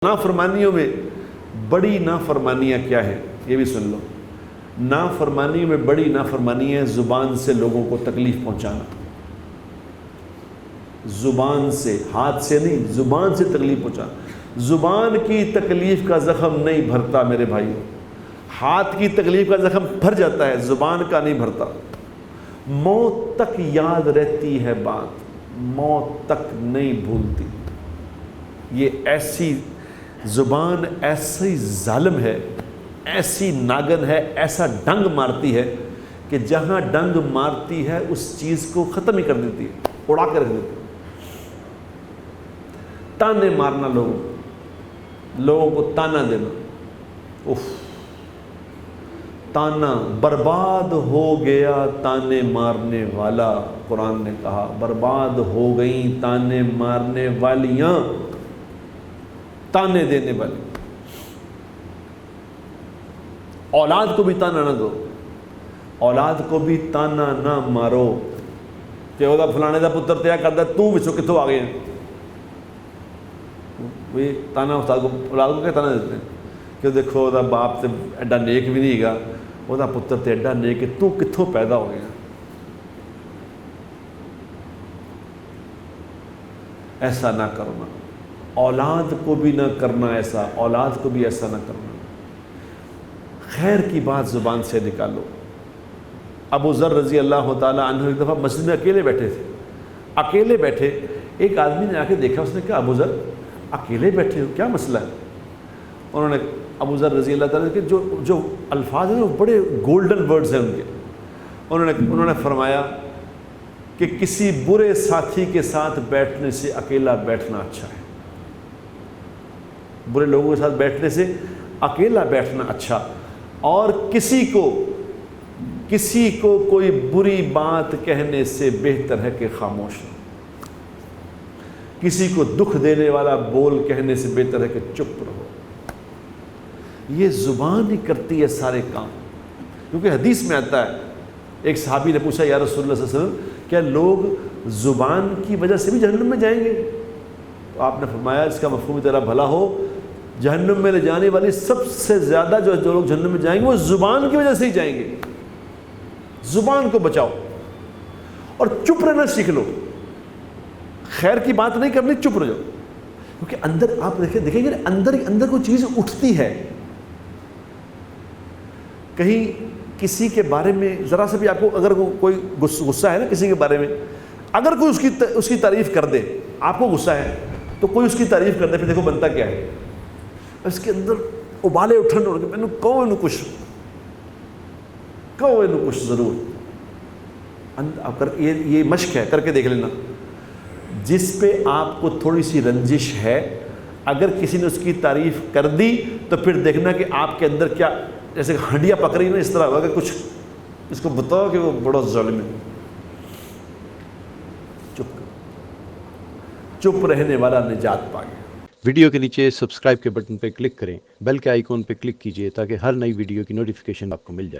नाफरमानियों में बड़ी नाफरमानियाँ क्या है ये भी सुन लो। नाफरमानियों में बड़ी नाफरमानी है ज़ुबान से लोगों को तकलीफ़ पहुँचाना। ज़ुबान से, हाथ से नहीं, ज़ुबान से तकलीफ़ पहुँचाना। ज़ुबान की तकलीफ़ का ज़ख़म नहीं भरता मेरे भाइयों। हाथ की तकलीफ़ का ज़ख़म भर जाता है, ज़ुबान का नहीं भरता। मौत तक याद रहती है बात, मौत तक नहीं भूलती। ये ऐसी ज़ुबान ऐसी ज़ालिम है, ऐसी नागन है, ऐसा डंग मारती है कि जहाँ डंग मारती है उस चीज़ को ख़त्म ही कर देती है, उड़ा कर रख देती है। ताने मारना, लोगों को ताना देना, उफ, ताना, बर्बाद हो गया ताने मारने वाला। कुरान ने कहा बर्बाद हो गई ताने मारने वालियाँ, ताने देने वाली। औलाद को भी ताना ना दो, औलाद को भी ताना ना मारो कि ਉਹਦਾ फलाने का पुत्र तय करता तू विचों कितों आ गए। वे ताना औलाद को क्या ताना देते हैं कि देखो ਉਹਦਾ बाप तो एडा नेक भी नहीं है, ਉਹਦਾ पुत्र तो एडा नेक है, तू कितों पैदा हो गया। ऐसा ना करना, औलाद को भी ना करना ऐसा, औलाद को भी ऐसा ना करना। खैर की बात ज़ुबान से निकालो। अबू ज़र रज़ी अल्लाह ताला अन्हु एक दफ़ा मस्जिद में अकेले बैठे थे। अकेले बैठे, एक आदमी ने आके देखा, उसने कहा अबू ज़र अकेले बैठे हो, क्या मसला है। उन्होंने अबू ज़र रज़ी अल्लाह ताला के जो अल्फाज हैं वो बड़े गोल्डन वर्ड्स हैं उनके। उन्होंने फरमाया कि किसी बुरे साथी के साथ बैठने से अकेला बैठना अच्छा है। बुरे लोगों के साथ बैठने से अकेला बैठना अच्छा, और किसी को कोई बुरी बात कहने से बेहतर है कि खामोश रहो। किसी को दुख देने वाला बोल कहने से बेहतर है कि चुप रहो। ये ज़ुबान ही करती है सारे काम। क्योंकि हदीस में आता है, एक सहाबी ने पूछा या रसूलुल्लाह सल्लल्लाहु अलैहि वसल्लम क्या लोग ज़ुबान की वजह से भी जहन्नम में जाएंगे। तो आपने फरमाया इसका मफ़हूम तेरा भला हो, जहन्नम में ले जाने वाली सबसे ज़्यादा जो लोग जहन्नम में जाएंगे वो ज़ुबान की वजह से ही जाएंगे। ज़ुबान को बचाओ और चुप रहना सीख लो। खैर की बात नहीं करनी, चुप रह जाओ। क्योंकि अंदर आप देखेंगे अंदर कोई चीज़ उठती है। कहीं किसी के बारे में ज़रा से भी आपको अगर कोई गुस्सा है ना किसी के बारे में, अगर कोई उसकी तारीफ़ कर दे, आपको गुस्सा है तो कोई उसकी तारीफ़ कर दे, फिर देखो बनता क्या है, इसके अंदर उबाले उठन हो, मैंने कहो इनू कुछ ज़रूर ये मश्क है, करके देख लेना। जिस पे आपको थोड़ी सी रंजिश है, अगर किसी ने उसकी तारीफ़ कर दी तो फिर देखना कि आपके अंदर क्या, जैसे हड्डियाँ पकड़ी ना, इस तरह होगा कि कुछ इसको बताओ कि वो बड़ा ज़ालिम है। चुप रहने वाला निजात पा गया। वीडियो के नीचे सब्सक्राइब के बटन पर क्लिक करें, बेल के आइकॉन पर क्लिक कीजिए ताकि हर नई वीडियो की नोटिफिकेशन आपको मिल जाए।